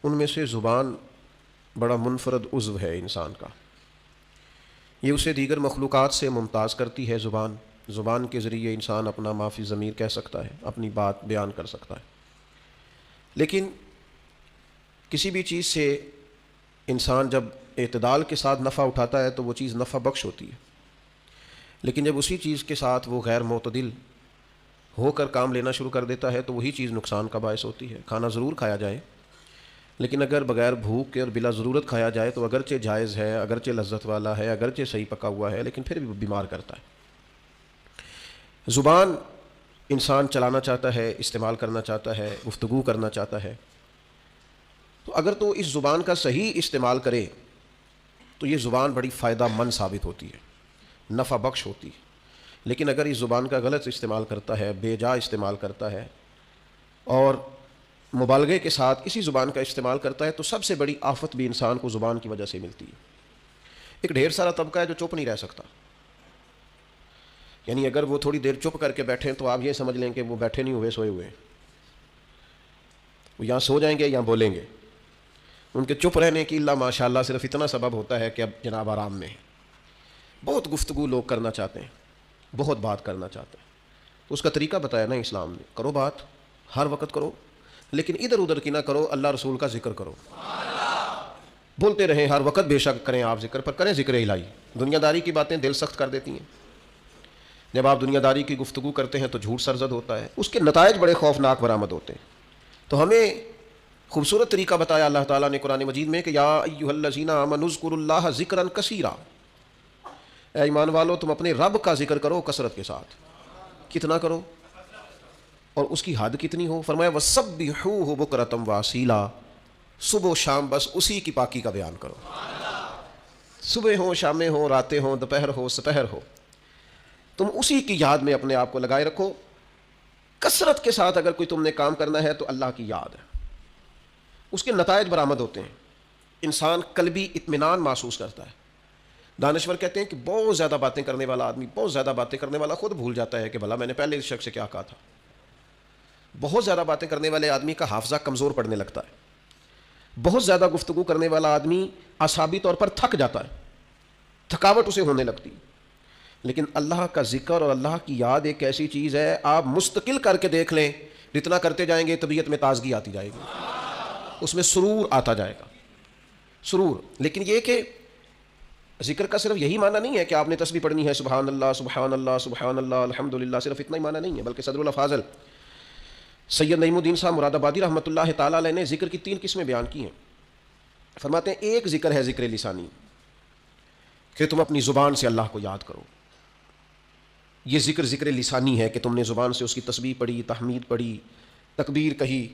ان میں سے زبان بڑا منفرد عضو ہے انسان کا. یہ اسے دیگر مخلوقات سے ممتاز کرتی ہے. زبان کے ذریعے انسان اپنا ما فی ضمیر کہہ سکتا ہے، اپنی بات بیان کر سکتا ہے. لیکن کسی بھی چیز سے انسان جب اعتدال کے ساتھ نفع اٹھاتا ہے تو وہ چیز نفع بخش ہوتی ہے. لیکن جب اسی چیز کے ساتھ وہ غیر معتدل ہو کر کام لینا شروع کر دیتا ہے تو وہی چیز نقصان کا باعث ہوتی ہے. کھانا ضرور کھایا جائے، لیکن اگر بغیر بھوک کے اور بلا ضرورت کھایا جائے تو اگرچہ جائز ہے، اگرچہ لذت والا ہے، اگرچہ صحیح پکا ہوا ہے، لیکن پھر بھی بیمار کرتا ہے. زبان انسان چلانا چاہتا ہے، استعمال کرنا چاہتا ہے، گفتگو کرنا چاہتا ہے. تو اگر تو اس زبان کا صحیح استعمال کرے تو یہ زبان بڑی فائدہ مند ثابت ہوتی ہے، نفع بخش ہوتی ہے. لیکن اگر اس زبان کا غلط استعمال کرتا ہے، بے جا استعمال کرتا ہے اور مبالغے کے ساتھ اسی زبان کا استعمال کرتا ہے تو سب سے بڑی آفت بھی انسان کو زبان کی وجہ سے ملتی ہے. ایک ڈھیر سارا طبقہ ہے جو چپ نہیں رہ سکتا. یعنی اگر وہ تھوڑی دیر چپ کر کے بیٹھیں تو آپ یہ سمجھ لیں کہ وہ بیٹھے نہیں ہوئے، سوئے ہوئے ہیں. وہ یہاں سو جائیں گے یا بولیں گے. ان کے چپ رہنے کی اللہ ماشاء اللہ صرف اتنا سبب ہوتا ہے کہ اب جناب آرام میں ہیں. بہت گفتگو لوگ کرنا چاہتے ہیں، بہت بات کرنا چاہتے ہیں. تو اس کا طریقہ بتایا نا اسلام نے، کرو بات، ہر وقت کرو، لیکن ادھر ادھر کی نہ کرو، اللہ رسول کا ذکر کرو. بولتے رہیں ہر وقت، بے شک کریں آپ ذکر، پر کریں ذکر الہی. دنیا داری کی باتیں دل سخت کر دیتی ہیں. جب آپ دنیا داری کی گفتگو کرتے ہیں تو جھوٹ سرزد ہوتا ہے، اس کے نتائج بڑے خوفناک برآمد ہوتے ہیں. تو ہمیں خوبصورت طریقہ بتایا اللہ تعالیٰ نے قرآن مجید میں کہ یا ایھا الذین آمنوا اذکروا اللہ ذکرا کثیرا. اے ایمان والو تم اپنے رب کا ذکر کرو کثرت کے ساتھ. کتنا کرو اور اس کی حد کتنی ہو؟ فرمایا وَسَبِّحُوهُ بُکْرَةً وَأَصِیلًا. صبح و شام بس اسی کی پاکی کا بیان کرو. صبح ہو، شامیں ہو، راتیں ہوں، دوپہر ہو، سپہر ہو، تم اسی کی یاد میں اپنے آپ کو لگائے رکھو. کثرت کے ساتھ اگر کوئی تم نے کام کرنا ہے تو اللہ کی یاد ہے، اس کے نتائج برآمد ہوتے ہیں. انسان قلبی اطمینان محسوس کرتا ہے. دانشور کہتے ہیں کہ بہت زیادہ باتیں کرنے والا آدمی، بہت زیادہ باتیں کرنے والا خود بھول جاتا ہے کہ بھلا میں نے پہلے اس شخص سے کیا کہا تھا. بہت زیادہ باتیں کرنے والے آدمی کا حافظہ کمزور پڑنے لگتا ہے. بہت زیادہ گفتگو کرنے والا آدمی اعصابی طور پر تھک جاتا ہے، تھکاوٹ اسے ہونے لگتی. لیکن اللہ کا ذکر اور اللہ کی یاد ایک ایسی چیز ہے، آپ مستقل کر کے دیکھ لیں، جتنا کرتے جائیں گے طبیعت میں تازگی آتی جائے گی، اس میں سرور آتا جائے گا، سرور. لیکن یہ کہ ذکر کا صرف یہی معنی نہیں ہے کہ آپ نے تسبیح پڑھنی ہے سبحان اللہ سبحان اللہ سبحان اللہ الحمدللہ، صرف اتنا ہی معنی نہیں ہے. بلکہ صدر الافاضل سید نعیم الدین صاحب مراد آبادی رحمۃ اللہ تعالیٰ علیہ نے ذکر کی 3 قسمیں بیان کی ہیں. فرماتے ہیں ایک ذکر ہے ذکر لسانی، کہ تم اپنی زبان سے اللہ کو یاد کرو. یہ ذکر لسانی ہے کہ تم نے زبان سے اس کی تسبیح پڑھی، تحمید پڑھی، تکبیر کہی،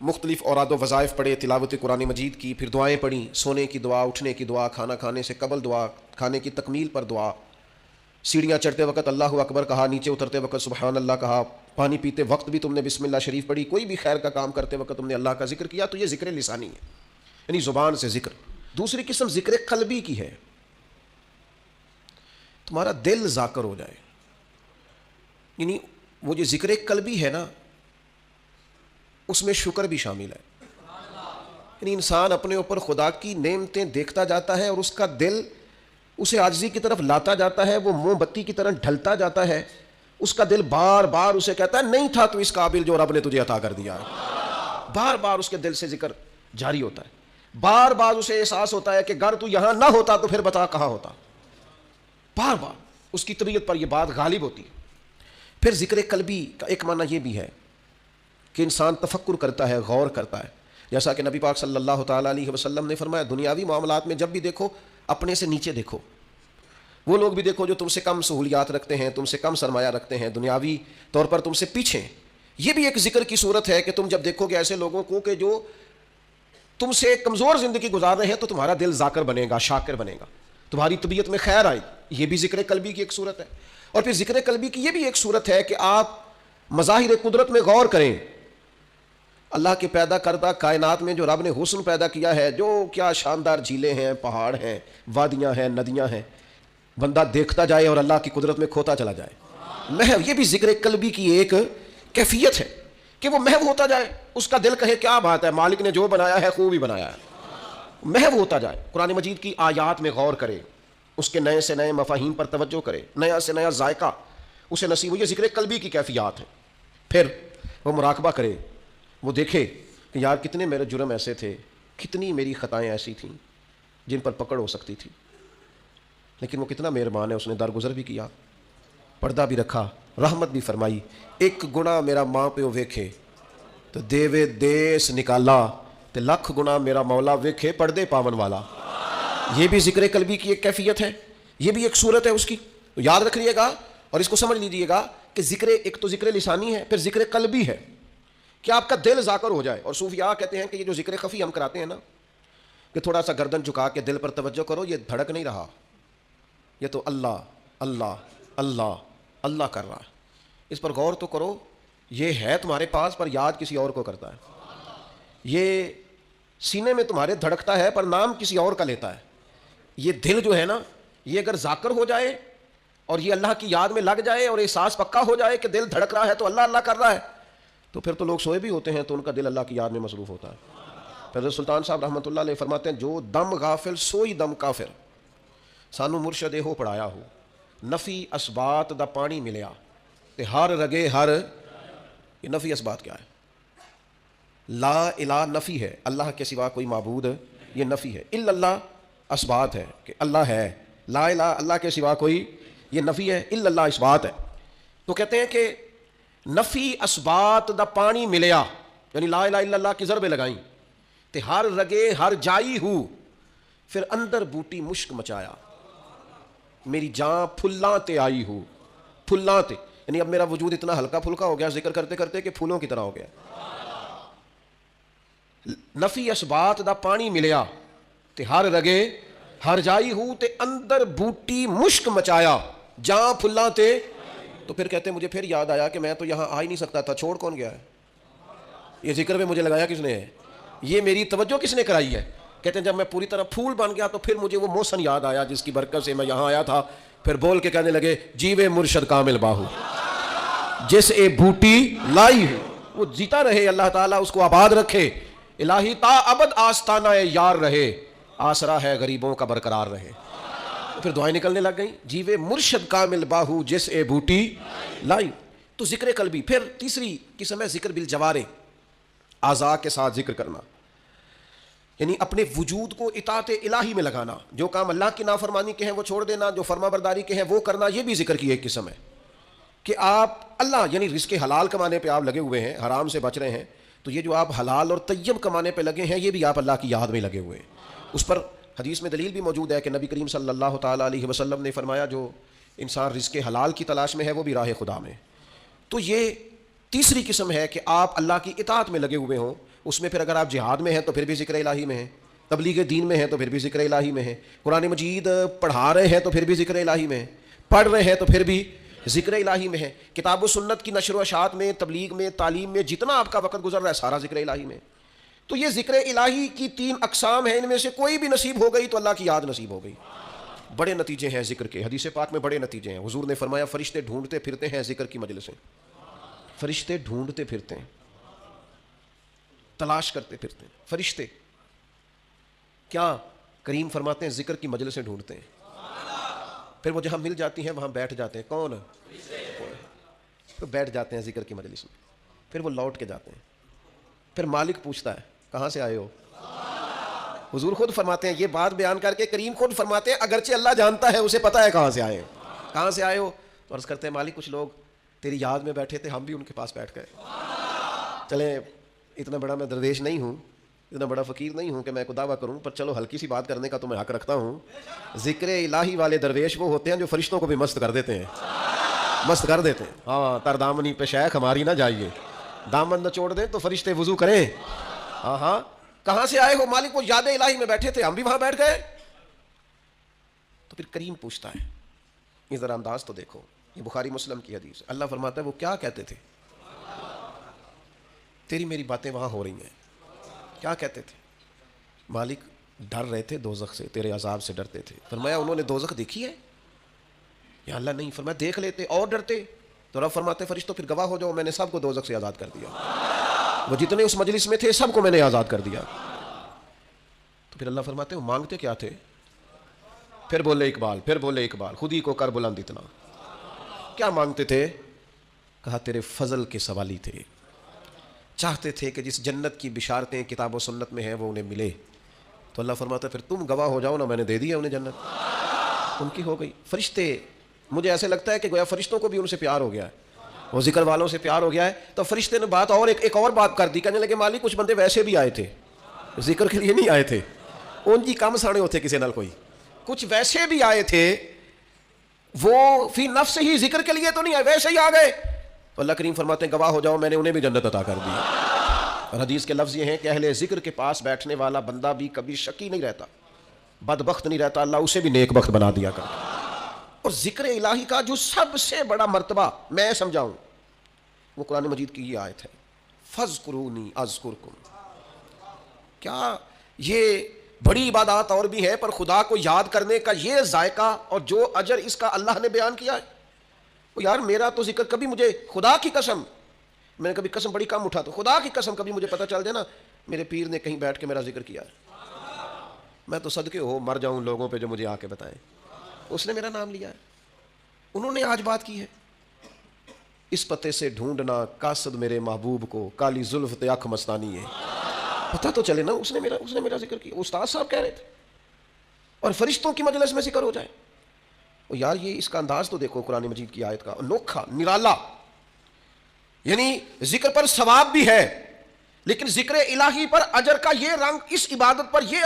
مختلف اوراد و وظائف پڑھے، تلاوت قرآن مجید کی، پھر دعائیں پڑھی، سونے کی دعا، اٹھنے کی دعا، کھانا کھانے سے قبل دعا، کھانے کی تکمیل پر دعا، سیڑھیاں چڑھتے وقت اللہ اکبر کہا، نیچے اترتے وقت سبحان اللہ کہا، پانی پیتے وقت بھی تم نے بسم اللہ شریف پڑھی، کوئی بھی خیر کا کام کرتے وقت تم نے اللہ کا ذکر کیا. تو یہ ذکر لسانی ہے، یعنی زبان سے ذکر. دوسری قسم ذکر قلبی کی ہے، تمہارا دل ذاکر ہو جائے. یعنی وہ جو ذکر قلبی ہے نا، اس میں شکر بھی شامل ہے. یعنی انسان اپنے اوپر خدا کی نعمتیں دیکھتا جاتا ہے اور اس کا دل اسے عاجزی کی طرف لاتا جاتا ہے، وہ موم بتی کی طرح ڈھلتا جاتا ہے. اس کا دل بار بار اسے کہتا ہے نہیں تھا تو اس قابل جو رب نے تجھے عطا کر دیا ہے. بار بار اس کے دل سے ذکر جاری ہوتا ہے. بار بار اسے احساس ہوتا ہے کہ اگر تو یہاں نہ ہوتا تو پھر بتا کہاں ہوتا. بار بار اس کی طبیعت پر یہ بات غالب ہوتی ہے. پھر ذکر قلبی کا ایک معنی یہ بھی ہے کہ انسان تفکر کرتا ہے، غور کرتا ہے. جیسا کہ نبی پاک صلی اللہ تعالیٰ علیہ وسلم نے فرمایا دنیاوی معاملات میں جب بھی دیکھو اپنے سے نیچے دیکھو. وہ لوگ بھی دیکھو جو تم سے کم سہولیات رکھتے ہیں، تم سے کم سرمایہ رکھتے ہیں، دنیاوی طور پر تم سے پیچھے ہیں. یہ بھی ایک ذکر کی صورت ہے کہ تم جب دیکھو گے ایسے لوگوں کو کہ جو تم سے کمزور زندگی گزار رہے ہیں تو تمہارا دل ذاکر بنے گا، شاکر بنے گا، تمہاری طبیعت میں خیر آئے. یہ بھی ذکر قلبی کی ایک صورت ہے. اور پھر ذکر قلبی کی یہ بھی ایک صورت ہے کہ آپ مظاہر قدرت میں غور کریں. اللہ کے پیدا کردہ کائنات میں جو رب نے حسن پیدا کیا ہے، جو کیا شاندار جھیلیں ہیں، پہاڑ ہیں، وادیاں ہیں، ندیاں ہیں، بندہ دیکھتا جائے اور اللہ کی قدرت میں کھوتا چلا جائے. محو یہ بھی ذکر قلبی کی ایک کیفیت ہے کہ وہ محو ہوتا جائے، اس کا دل کہے کیا بات ہے، مالک نے جو بنایا ہے خوب ہی بنایا ہے، محو ہوتا جائے، قرآن مجید کی آیات میں غور کرے، اس کے نئے سے نئے مفاہیم پر توجہ کرے، نیا سے نیا ذائقہ اسے نصیب ہو، یہ ذکر قلبی کی کیفیات ہے۔ پھر وہ مراقبہ کرے، وہ دیکھے کہ یار کتنے میرے جرم ایسے تھے، کتنی میری خطائیں ایسی تھیں جن پر پکڑ ہو سکتی تھی، لیکن وہ کتنا مہربان ہے، اس نے درگزر بھی کیا، پردہ بھی رکھا، رحمت بھی فرمائی۔ ایک گناہ میرا ماں پیو ویکھے تو دیوے دیس نکالا، تے لکھ گناہ میرا مولا ویکھے پردے پاون والا۔ یہ بھی ذکر قلبی کی ایک کیفیت ہے، یہ بھی ایک صورت ہے اس کی، تو یاد رکھ لیے گا اور اس کو سمجھ لیجیے گا کہ ذکر ایک تو ذکر لسانی ہے، پھر ذکر قلبی ہے کہ آپ کا دل ذاکر ہو جائے۔ اور صوفیاء کہتے ہیں کہ یہ جو ذکر خفی ہم کراتے ہیں نا، کہ تھوڑا سا گردن جھکا کے دل پر توجہ کرو، یہ دھڑک نہیں رہا، یہ تو اللہ اللہ اللہ اللہ کر رہا ہے، اس پر غور تو کرو، یہ ہے تمہارے پاس پر یاد کسی اور کو کرتا ہے، یہ سینے میں تمہارے دھڑکتا ہے پر نام کسی اور کا لیتا ہے۔ یہ دل جو ہے نا، یہ اگر ذاکر ہو جائے اور یہ اللہ کی یاد میں لگ جائے اور احساس پکا ہو جائے کہ دل دھڑک رہا ہے تو اللہ اللہ کر رہا ہے، تو پھر تو لوگ سوئے بھی ہوتے ہیں تو ان کا دل اللہ کی یاد میں مصروف ہوتا ہے۔ حضرت سلطان صاحب رحمۃ اللہ علیہ فرماتے ہیں جو دم غافل سوئی دم کافر، سانو مرشد ہو پڑھایا ہو، نفی اسبات دا پانی ملیا تے ہر رگے ہر، یہ نفی اسبات کیا ہے؟ لا الہ نفی ہے، اللہ کے سوا کوئی معبود، یہ نفی ہے، الا اللہ اسبات ہے کہ اللہ ہے، لا الہ اللہ کے سوا کوئی، یہ نفی ہے، الا اللہ اسبات ہے۔ تو کہتے ہیں کہ نفی اسبات دا پانی ملیا، یعنی لا الہ الا اللہ کی ضربیں لگائیں تے ہر رگے ہر جائی ہو، پھر اندر بوٹی مشک مچایا، میری جان پھلاں تے آئی ہو، پھلاں تے، یعنی اب میرا وجود اتنا ہلکا پھلکا ہو گیا ذکر کرتے کرتے کہ پھولوں کی طرح ہو گیا۔ نفی اسبات دا پانی ملیا تے ہر رگے ہر جائی ہو تے اندر بوٹی مشک مچایا، جان پھلاں تے۔ تو پھر کہتے ہیں مجھے پھر یاد آیا کہ میں تو یہاں آ ہی نہیں سکتا تھا، چھوڑ کون گیا ہے؟ یہ ذکر میں مجھے لگایا کس نے ہے؟ یہ میری توجہ کس نے کرائی ہے؟ کہتے ہیں جب میں پوری طرح پھول بن گیا تو پھر مجھے وہ موسن یاد آیا جس کی برکت سے میں یہاں آیا تھا، پھر بول کے کہنے لگے جیوے مرشد کامل باہو جس اے بوٹی لائی ہو، وہ جیتا رہے، اللہ تعالیٰ اس کو آباد رکھے، الہی تا ابد آستانہ یار رہے، آسرا ہے غریبوں کا برقرار رہے۔ پھر دعائیں نکلنے لگ گئیں، جیوے مرشد کامل باہو جس اے بوٹی لائی۔ تو ذکر قلبی۔ پھر تیسری قسم ہے ذکر بالجوارح، اعضاء کے ساتھ ذکر کرنا، یعنی اپنے وجود کو اطاعت الہی میں لگانا، جو کام اللہ کی نافرمانی کے ہیں وہ چھوڑ دینا، جو فرما برداری کے ہیں وہ کرنا، یہ بھی ذکر کی ایک قسم ہے کہ آپ اللہ یعنی رزق حلال کمانے پہ آپ لگے ہوئے ہیں، حرام سے بچ رہے ہیں، تو یہ جو آپ حلال اور طیب کمانے پہ لگے ہیں یہ بھی آپ اللہ کی یاد میں لگے ہوئے ہیں۔ اس پر حدیث میں دلیل بھی موجود ہے کہ نبی کریم صلی اللہ تعالیٰ علیہ وسلم نے فرمایا جو انسان رزق حلال کی تلاش میں ہے وہ بھی راہ خدا میں۔ تو یہ تیسری قسم ہے کہ آپ اللہ کی اطاعت میں لگے ہوئے ہوں، اس میں پھر اگر آپ جہاد میں ہیں تو پھر بھی ذکر الہی میں ہیں، تبلیغ دین میں ہیں تو پھر بھی ذکر الہی میں ہیں، قرآن مجید پڑھا رہے ہیں تو پھر بھی ذکر الہی میں ہیں، پڑھ رہے ہیں تو پھر بھی ذکر الہی میں ہے، کتاب و سنت کی نشر و اشاعت میں، تبلیغ میں، تعلیم میں جتنا آپ کا وقت گزر رہا ہے سارا ذکر الہی میں۔ تو یہ ذکر الہی کی 3 اقسام ہیں، ان میں سے کوئی بھی نصیب ہو گئی تو اللہ کی یاد نصیب ہو گئی۔ بڑے نتیجے ہیں ذکر کے، حدیث پاک میں بڑے نتیجے ہیں۔ حضور نے فرمایا فرشتے ڈھونڈتے پھرتے ہیں ذکر کی مجلسیں، فرشتے ڈھونڈتے پھرتے ہیں، تلاش کرتے پھرتے ہیں فرشتے، کیا کریم فرماتے ہیں ذکر کی مجلسیں ڈھونڈتے ہیں، پھر وہ جہاں مل جاتی ہیں وہاں بیٹھ جاتے ہیں، کون؟ تو بیٹھ جاتے ہیں ذکر کی مجلس میں، پھر وہ لوٹ کے جاتے ہیں، پھر مالک پوچھتا ہے کہاں سے آئے ہو؟ حضور خود فرماتے ہیں، یہ بات بیان کر کے کریم خود فرماتے ہیں اگرچہ اللہ جانتا ہے، اسے پتا ہے کہاں سے آئے ہو، کہاں سے آئے ہو؟ تو عرض کرتے ہیں مالک کچھ لوگ تیری یاد میں بیٹھے تھے، ہم بھی ان کے پاس بیٹھ گئے۔ چلیں اتنا بڑا میں درویش نہیں ہوں، اتنا بڑا فقیر نہیں ہوں کہ میں کو دعویٰ کروں، پر چلو ہلکی سی بات کرنے کا تو میں حق رکھتا ہوں۔ ذکر الہی والے درویش وہ ہوتے ہیں جو فرشتوں کو بھی مست کر دیتے ہیں، مست کر دیتے ہیں۔ ہاں تر دامنی پہ شیخ ہماری نہ جائیے، دامن نہ چھوڑ دیں تو فرشتے وضو کریں۔ ہاں ہاں کہاں سے آئے ہو؟ مالک وہ یاد الہی میں بیٹھے تھے، ہم بھی وہاں بیٹھ گئے۔ تو پھر کریم پوچھتا ہے، یہ ذرا انداز تو دیکھو، یہ بخاری مسلم کی حدیث ہے، اللہ فرماتا ہے وہ کیا کہتے تھے؟ تیری میری باتیں وہاں ہو رہی ہیں، کیا کہتے تھے؟ مالک ڈر رہے تھے دوزخ سے، تیرے عذاب سے ڈرتے تھے۔ فرمایا انہوں نے دوزخ دیکھی ہے؟ یا اللہ نہیں۔ فرمایا دیکھ لیتے اور ڈرتے؟ تو رب فرماتے فرشتوں پھر گواہ ہو جاؤ میں نے سب کو دوزخ سے آزاد کر دیا۔ وہ جتنے اس مجلس میں تھے سب کو میں نے آزاد کر دیا. تو پھر اللہ فرماتے ہیں وہ مانگتے کیا تھے؟ پھر بولے اقبال خود ہی کو کر بلند اتنا. کیا مانگتے تھے؟ کہا تیرے فضل کے سوالی تھے. چاہتے تھے کہ جس جنت کی بشارتیں کتاب و سنت میں ہیں وہ انہیں ملے. تو اللہ فرماتا ہے پھر تم گواہ ہو جاؤ نا، میں نے دے دیا انہیں جنت، ان کی ہو گئی. فرشتے، مجھے ایسے لگتا ہے کہ گویا فرشتوں کو بھی ان سے پیار ہو گیا ہے، وہ ذکر والوں سے پیار ہو گیا ہے. تو فرشتے نے بات اور ایک اور بات کر دی، کہنے لگے مالک کچھ بندے ویسے بھی آئے تھے، ذکر کے لیے نہیں آئے تھے، ان کی کم ساڑے ہوتے کسی نال کوئی، کچھ ویسے بھی آئے تھے، وہ فی نفس ہی ذکر کے لیے تو نہیں آئے، ویسے ہی آ گئے. تو اللہ کریم فرماتے ہیں گواہ ہو جاؤ میں نے انہیں بھی جنت عطا کر دی. اور حدیث کے لفظ یہ ہیں کہ اہل ذکر کے پاس بیٹھنے والا بندہ بھی کبھی شقی نہیں رہتا، بدبخت نہیں رہتا، اللہ اسے بھی نیک بخت بنا دیا کرتا. اور ذکر الہی کا جو سب سے بڑا مرتبہ میں سمجھاؤں وہ قرآن مجید کی یہ آیت ہے، فَاذْكُرُونِي أَذْكُرْكُمْ. کیا یہ بڑی عبادات اور بھی ہے، پر خدا کو یاد کرنے کا یہ ذائقہ اور جو اجر اس کا اللہ نے بیان کیا ہے. یار میرا تو ذکر کبھی مجھے خدا کی قسم، میں نے کبھی قسم بڑی کم اٹھا، تو خدا کی قسم کبھی مجھے پتہ چل جائے نا میرے پیر نے کہیں بیٹھ کے میرا ذکر کیا ہے، میں تو صدقے ہو مر جاؤں لوگوں پہ جو مجھے آ کے بتائیں اس نے میرا نام لیا ہے، انہوں نے آج بات کی ہے. اس پتے سے ڈھونڈنا قاصد میرے محبوب کو، کالی زلف تے آنکھ مستانی ہے. پتہ تو چلے نا اس نے میرا ذکر کیا. استاد صاحب کہہ رہے تھے اور فرشتوں کی مجلس میں ذکر ہو جائے. یار یہ اس کا انداز تو دیکھو قرآن مجید کی آیت کا، انوکھا نرالا. یعنی ذکر پر ثواب بھی ہے لیکن ذکر الہی پر اجر کا یہ رنگ، اس عبادت پر یہ